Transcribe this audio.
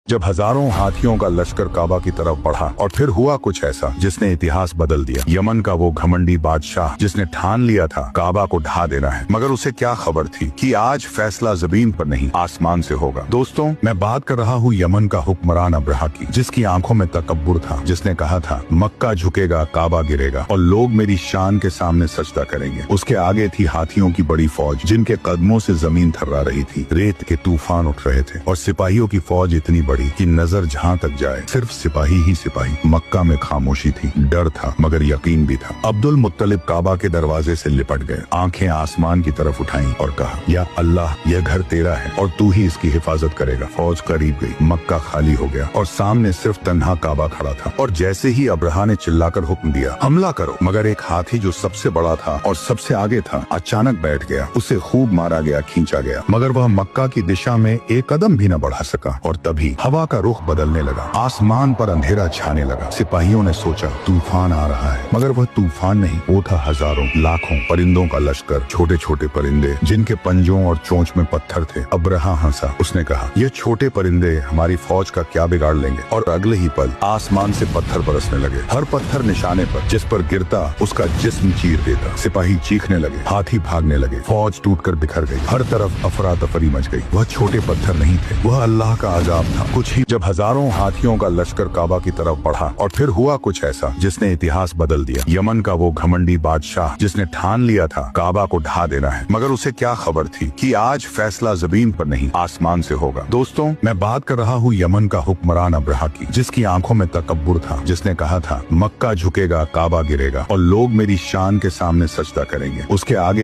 जब हजारों हाथियों का लश्कर काबा की तरफ बढ़ा और फिर हुआ कुछ ऐसा जिसने इतिहास बदल दिया। यमन का वो घमंडी बादशाह जिसने ठान लिया था काबा को ढा देना है, मगर उसे क्या खबर थी कि आज फैसला जमीन पर नहीं आसमान से होगा। दोस्तों, मैं बात कर रहा हूँ यमन का हुक्मरान अब्रहा की, जिसकी आंखों में तकब्बुर था, जिसने कहा था मक्का झुकेगा, काबा गिरेगा और लोग मेरी शान के सामने सजदा करेंगे। उसके आगे थी हाथियों की बड़ी फौज जिनके कदमों से जमीन थर्रा रही थी। रेत के तूफान उठ रहे थे और सिपाहियों की फौज इतनी बड़ी कि नजर जहाँ तक जाए सिर्फ सिपाही ही सिपाही। मक्का में खामोशी थी, डर था मगर यकीन भी था। अब्दुल मुत्तलिब काबा के दरवाजे से लिपट गए, आंखें आसमान की तरफ उठाई और कहा, या अल्लाह, यह घर तेरा है और तू ही इसकी हिफाजत करेगा। फौज करीब गई, मक्का खाली हो गया और सामने सिर्फ तन्हा काबा खड़ा था। और जैसे ही अब्रहा ने चिल्लाकर हुक्म दिया, हमला करो, मगर एक हाथी जो सबसे बड़ा था और सबसे आगे था अचानक बैठ गया। उसे खूब मारा गया, खींचा गया, मगर वह मक्का की दिशा में एक कदम भी न बढ़ा सका। और तभी हवा का रुख बदलने लगा, आसमान पर अंधेरा छाने लगा। सिपाहियों ने सोचा तूफान आ रहा है, मगर वह तूफान नहीं, वो था हजारों लाखों परिंदों का लश्कर। छोटे छोटे परिंदे जिनके पंजों और चोंच में पत्थर थे। अब्रहा हंसा, उसने कहा, ये छोटे परिंदे हमारी फौज का क्या बिगाड़ लेंगे। और अगले ही पल आसमान से पत्थर बरसने लगे, हर पत्थर निशाने पर, जिस पर गिरता उसका जिस्म चीर देता। सिपाही चीखने लगे, हाथी भागने लगे, फौज टूटकर बिखर गई, हर तरफ अफरा तफरी मच गई। वह छोटे पत्थर नहीं थे, वह अल्लाह का अजाब था। कुछ ही जब हजारों हाथियों का लश्कर काबा की तरफ बढ़ा और फिर हुआ कुछ ऐसा जिसने इतिहास बदल दिया। यमन का वो घमंडी बादशाह जिसने ठान लिया था काबा को ढा देना है, मगर उसे क्या खबर थी कि आज फैसला जमीन पर नहीं आसमान से होगा। दोस्तों, मैं बात कर रहा हूँ यमन का हुक्मरान अब्रहा की, जिसकी आंखों में तकब्बुर था, जिसने कहा था मक्का झुकेगा, काबा गिरेगा और लोग मेरी शान के सामने सजदा करेंगे। उसके आगे